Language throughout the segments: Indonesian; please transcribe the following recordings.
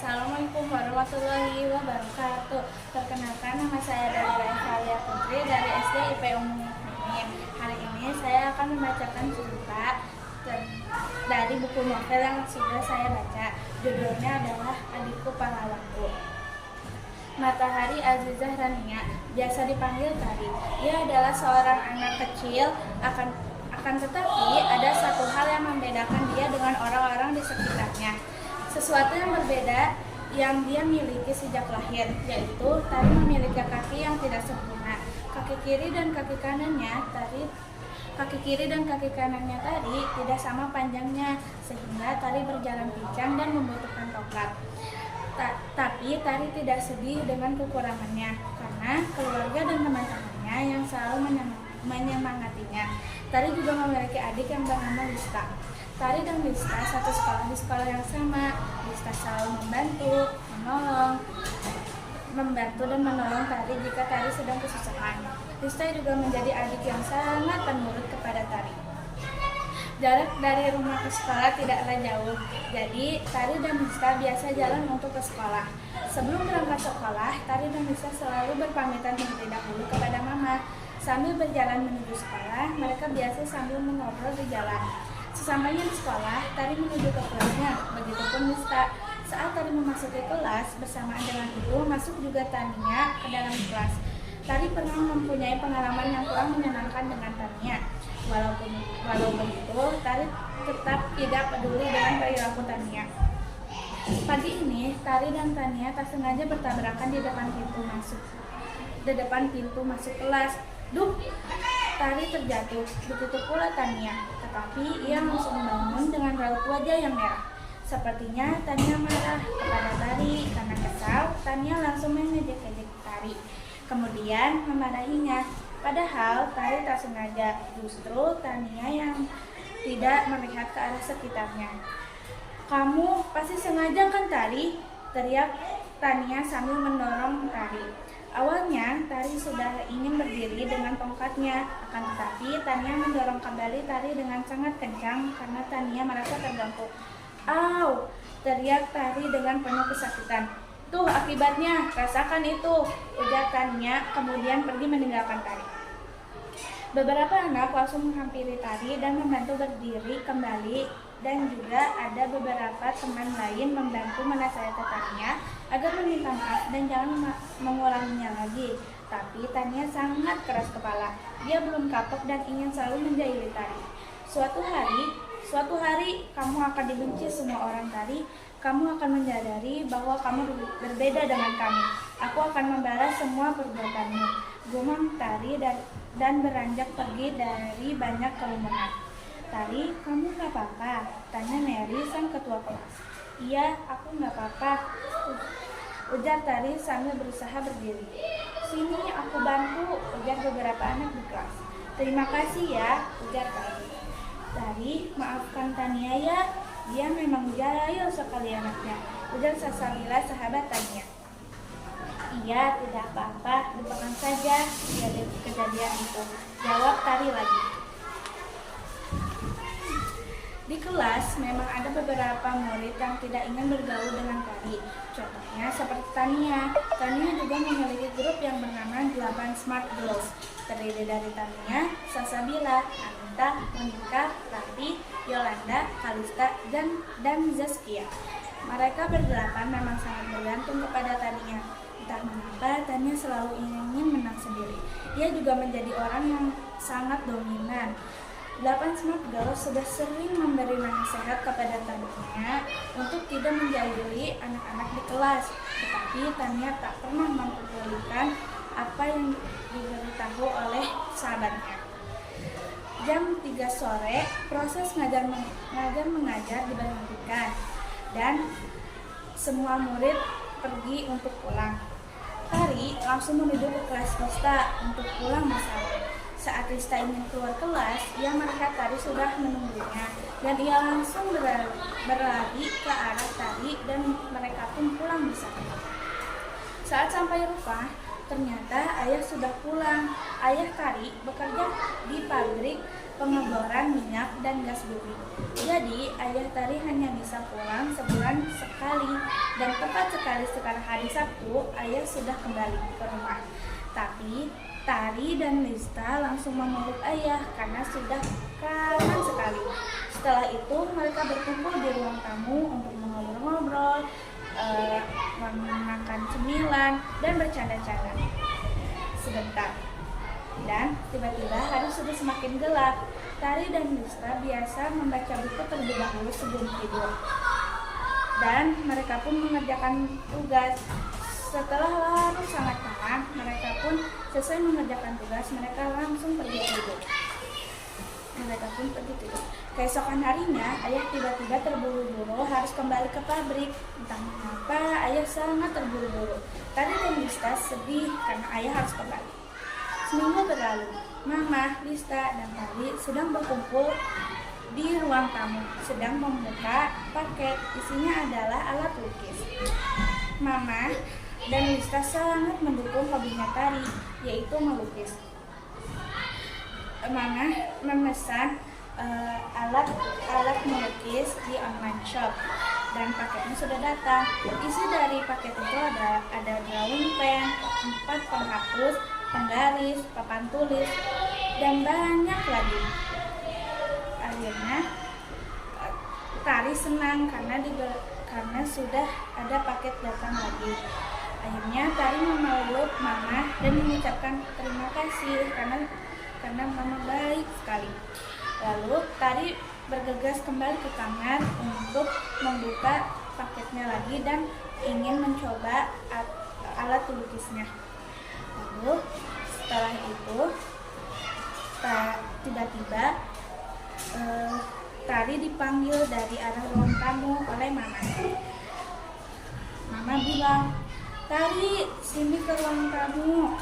Assalamualaikum warahmatullahi wabarakatuh. Perkenalkan, nama saya Dalia Putri dari SD IP Umum Mukminin. Hari ini saya akan membacakan cerita dari buku novel yang sudah saya baca. Judulnya adalah Adikku Pahlawanku. Matahari Azizah Rania, biasa dipanggil Tari. Ia adalah seorang anak kecil, akan tetapi ada satu hal yang membedakan dia dengan orang-orang di sekitarnya. Sesuatu yang berbeda yang dia miliki sejak lahir, yaitu Tari memiliki kaki yang tidak sempurna. Kaki kiri dan kaki kanannya Tari tidak sama panjangnya, sehingga Tari berjalan pincang dan membutuhkan tongkat. Tapi Tari tidak sedih dengan kekurangannya, karena keluarga dan teman-temannya yang selalu menyemangatinya. Tari juga memiliki adik yang bernama Lista. Tari dan Lista satu sekolah di sekolah yang sama. Lista selalu membantu dan menolong Tari jika Tari sedang kesusahan. Lista juga menjadi adik yang sangat penurut kepada Tari. Jarak dari rumah ke sekolah tidaklah jauh, jadi Tari dan Lista biasa jalan untuk ke sekolah. Sebelum berangkat sekolah, Tari dan Lista selalu berpamitan terlebih dahulu kepada Mama. Sambil berjalan menuju sekolah, mereka biasa sambil mengobrol di jalan. Sesampainya di sekolah, Tari menuju ke kelasnya, begitupun Lista. Saat Tari memasuki kelas, bersamaan dengan itu masuk juga Tania ke dalam kelas. Tari pernah mempunyai pengalaman yang kurang menyenangkan dengan Tania. Walau begitu, Tari tetap tidak peduli dengan perilaku Tania. Pagi ini, Tari dan Tania tak sengaja bertabrakan di depan pintu masuk kelas. Duh! Tari terjatuh, begitu pula Tania. Tetapi ia langsung bangun dengan raut wajah yang merah. Sepertinya Tania marah kepada Tari. Karena kesal, Tania langsung mengejek-ejek Tari, kemudian memarahinya. Padahal Tari tak sengaja, justru Tania yang tidak melihat ke arah sekitarnya. "Kamu pasti sengaja kan, Tari?" teriak Tania sambil mendorong Tari. Awalnya Tari sudah ingin berdiri dengan tongkatnya, akan tetapi Tania mendorong kembali Tari dengan sangat kencang karena Tania merasa terganggu. "Au!" teriak Tari dengan penuh kesakitan. "Tuh akibatnya, rasakan itu," ujar Tania, kemudian pergi meninggalkan Tari. Beberapa anak langsung menghampiri Tari dan membantu berdiri kembali, dan juga ada beberapa teman lain membantu menasihati Tania agar meminta maaf dan jangan mengulanginya lagi. Tapi Tania sangat keras kepala. Dia belum kapok dan ingin selalu menjahili Tari. Suatu hari kamu akan dibenci semua orang, Tari. Kamu akan menyadari bahwa kamu berbeda dengan kami. Aku akan membalas semua perbuatanmu, gumam Tari dan beranjak pergi dari banyak kerumunan. "Tari, kamu gak apa-apa?" tanya Mary, sang ketua kelas. "Iya, aku gak apa-apa," ujar Tari sambil berusaha berdiri. "Sini, aku bantu," ujar beberapa anak di kelas. "Terima kasih ya," ujar Tari. "Tari, maafkan Tania ya, dia memang jahil sekali anaknya," ujar Salsabila, sahabat Tania. "Iya, tidak apa-apa, lupakan saja kejadian itu," jawab Tari lagi. Di kelas memang ada beberapa murid yang tidak ingin bergaul dengan Tari. Contohnya seperti Tania. Tania juga memiliki grup yang bernama 8 Smart Girls, terdiri dari Tania, Salsabila, Anita, Monica, Rati, Yolanda, Kalista, dan Zaskia. Mereka berdelapan memang sangat bergantung kepada Tania. Entah mengapa Tania selalu ingin menang sendiri. Ia juga menjadi orang yang sangat dominan. 8 Smart Girls sudah sering memberi nasihat kepada Tania untuk tidak menjahili anak-anak di kelas, tetapi Tania tak pernah mempedulikan apa yang diberitahu oleh sahabatnya. Jam 3 sore, proses ngajar-mengajar diberhentikan dan semua murid pergi untuk pulang. Tari langsung menuju ke kelas Lista untuk pulang bersama. Saat Lista ingin keluar kelas, ia melihat Tari sudah menunggunya, dan ia langsung berlari ke arah Tari dan mereka pun pulang bersama. Saat sampai rumah, ternyata ayah sudah pulang. Ayah Tari bekerja di pabrik pengeboran minyak dan gas bumi. Jadi ayah Tari hanya bisa pulang sebulan sekali, dan tepat sekali sekarang hari Sabtu ayah sudah kembali ke rumah. Tapi Tari dan Lista langsung memeluk ayah karena sudah kangen sekali. Setelah itu mereka berkumpul di ruang tamu untuk mengobrol-ngobrol, makan cemilan, dan bercanda-canda sebentar. Dan tiba-tiba hari sudah semakin gelap. Tari dan Lista biasa membaca buku terlebih dahulu sebelum tidur, dan mereka pun mengerjakan tugas. Setelah larut sangat malam, mereka pun selesai mengerjakan tugas. Mereka langsung pergi tidur. Keesokan harinya, ayah tiba-tiba terburu-buru harus kembali ke pabrik. Entah mengapa, ayah sangat terburu-buru. Tari dan Lista sedih karena ayah harus kembali. Seminggu berlalu, Mama, Lista, dan Tari sedang berkumpul di ruang tamu, sedang membuka paket. Isinya adalah alat lukis. Mama dan Lista sangat mendukung hobinya Tari, yaitu melukis. Mama memesan alat melukis di online shop, dan paketnya sudah datang. Isi dari paket itu ada drawing pen, 4 penghapus, penggaris, papan tulis, dan banyak lagi. Akhirnya Tari senang karena sudah ada paket datang lagi. Akhirnya Tari memeluk Mama dan mengucapkan terima kasih karena Mama baik sekali. Lalu Tari bergegas kembali ke kamar untuk membuka paketnya lagi dan ingin mencoba alat lukisnya. Lalu setelah itu tiba-tiba Tari dipanggil dari arah ruang tamu oleh Mama. Mama bilang, "Tari, sini ke ruang tamu."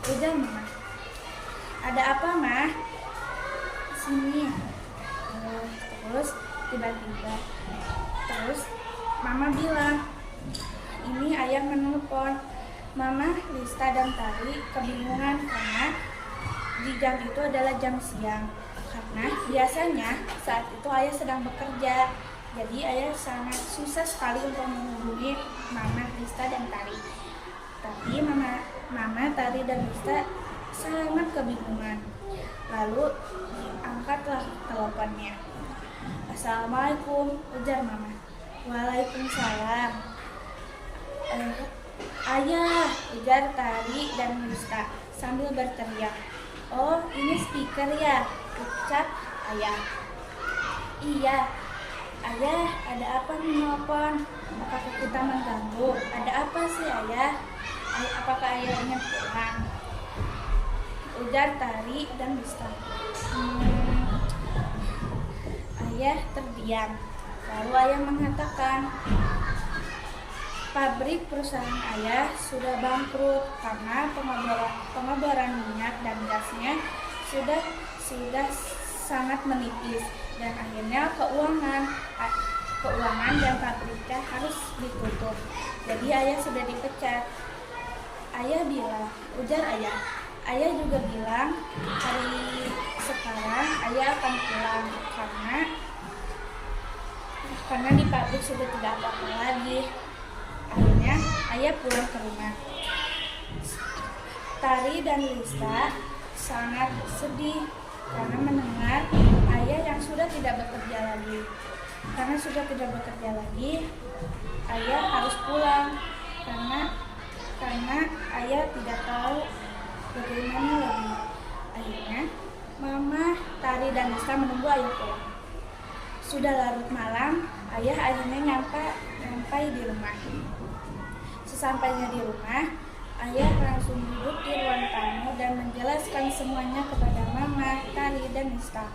Udah, Mama. "Ada apa, Ma?" "Sini." Terus Mama bilang, "Ini ayah menelpon." Mama, Lista, dan Tari kebingungan karena di jam itu adalah jam siang. Karena biasanya saat itu ayah sedang bekerja. Jadi ayah sangat susah sekali untuk menghubungi Mama, Lista, dan Tari. Tapi Mama, Tari, dan Lista sangat kebingungan. Lalu angkatlah teleponnya. "Assalamualaikum," ujar Mama. "Waalaikumsalam." "Ayah," ujar Tari dan Lista sambil berteriak. "Oh, ini speaker ya?" ucap ayah. "Iya. Ayah, ada apa menelpon? Apakah kita mengganggu? Ada apa sih, Ayah? Apakah ayah ingin pulang?" ujar Tari dan Lista. Ayah terdiam. Lalu ayah mengatakan, pabrik perusahaan ayah sudah bangkrut karena pengeboran minyak dan gasnya sudah sangat menipis, dan akhirnya keuangan dan pabriknya harus ditutup. Jadi ayah sudah dipecat. Ayah bilang, ujar ayah. Ayah juga bilang hari sekarang ayah akan pulang karena di pabrik sudah tidak apa-apa lagi. Akhirnya ayah pulang ke rumah. Tari dan Lista sangat sedih karena mendengar ayah yang sudah tidak bekerja lagi. Karena sudah tidak bekerja lagi, ayah harus pulang karena ayah tidak tahu bagaimana lagi. Akhirnya Mama, Tari, dan Lista menunggu ayah pulang. Sudah larut malam, ayah akhirnya nyampai di rumah. Sesampainya di rumah, ayah langsung duduk di ruang tamu dan menjelaskan semuanya kepada Mama, Tari, dan Lista.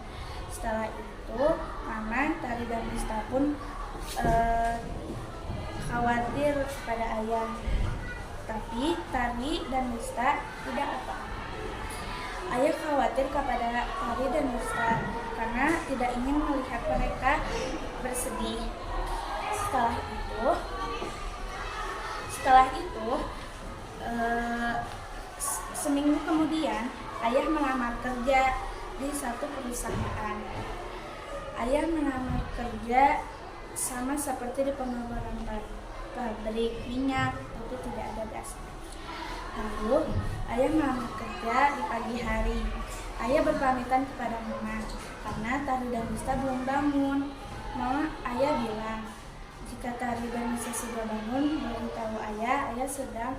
Setelah itu, Mama, Tari, dan Lista pun khawatir pada ayah. Tapi Tari dan Lista tidak apa-apa. Ayah khawatir kepada Tari dan Lista karena tidak ingin melihat mereka bersedih. Setelah itu Seminggu kemudian ayah melamar kerja di satu perusahaan. Ayah melamar kerja sama seperti di pengeboran pabrik minyak, tapi tidak ada gas. Lalu ayah melamar kerja di pagi hari. Ayah berpamitan kepada mama karena Tari dan Nista belum bangun. Mama ayah bilang, jika Tari dan Nista sudah bangun, beritahu ayah sedang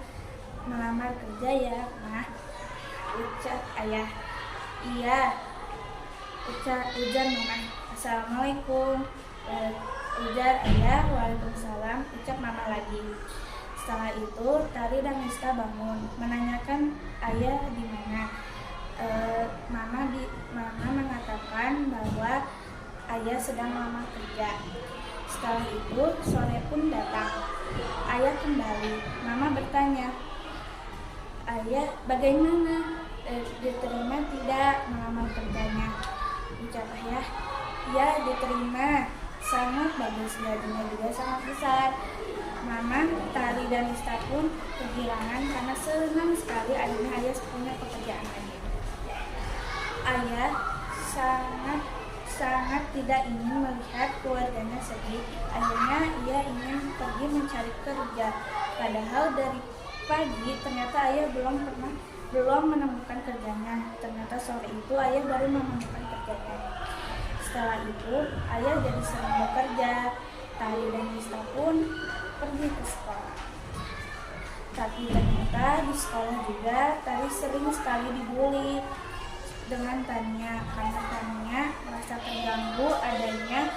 melamar kerja ya, Mah. Ucap ayah. Iya. Ujar mama. Assalamualaikum. Ujar ayah. Waalaikumsalam. Ucap mama lagi. Setelah itu Tari dan Nista bangun, menanyakan ayah di mana. Mama mengatakan bahwa ayah sedang melamar kerja. Setelah itu sore pun datang. Ayah kembali. Mama bertanya, ayah bagaimana, diterima tidak melamar kerjanya? Ucap ayah, ya diterima, sangat bagus, gajinya juga sangat besar. Mama, Tari dan Nista pun kegirangan karena senang sekali akhirnya ayah punya pekerjaan lagi. Ayah sangat tidak ingin melihat keluarganya sedih. Akhirnya ia ingin pergi mencari kerja. Padahal dari pagi ternyata ayah belum menemukan kerjanya. Ternyata sore itu ayah baru menemukan kerjanya. Setelah itu ayah jadi sering bekerja. Tari dan Nista pun pergi ke sekolah. Tapi ternyata di sekolah juga Tari sering sekali dibully dengan Tania, karena Tania merasa terganggu adanya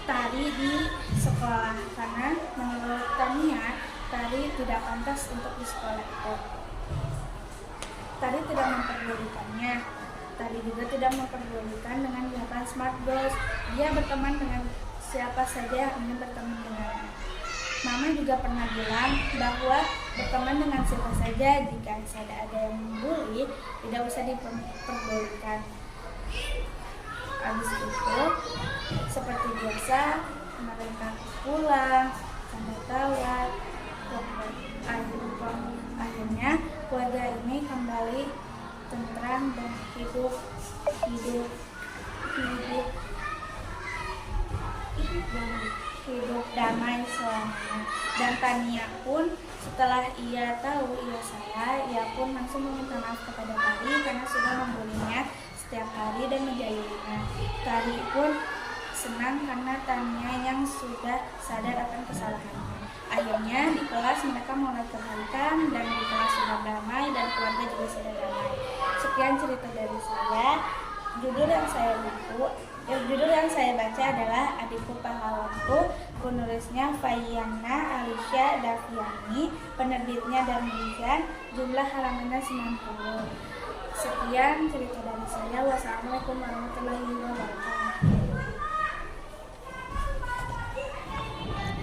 Tari di sekolah, karena menurut Tania Tari tidak pantas untuk di sekolah itu. Tari tidak memperdulikannya. Tari juga tidak memperdulikan dengan kegiatan Smart Girls. Dia berteman dengan siapa saja yang ingin berteman dengannya. Mama juga pernah bilang bahwa berteman dengan siapa saja, jika ada yang membuli tidak usah diperbolehkan. Habis itu seperti biasa mereka pulang sambil tawa. Akhirnya keluarga ini kembali tentram dan hidup damai selamanya. Dan Tania pun setelah ia tahu ia salah, ia pun langsung meminta maaf kepada Tari karena sudah membulinya setiap hari dan menjahilinya. Tari pun senang karena Tania yang sudah sadar akan kesalahannya. Akhirnya di kelas mereka mulai kebaikan dan di kelas sudah damai dan keluarga juga sudah damai. Sekian cerita dari saya. Judul yang saya baca adalah Adikku Pahlawanku. Penulisnya Fayana Alicia Daviani, penerbitnya Darmizan, jumlah halamannya 90. Sekian cerita dari saya. Wassalamualaikum warahmatullahi wabarakatuh.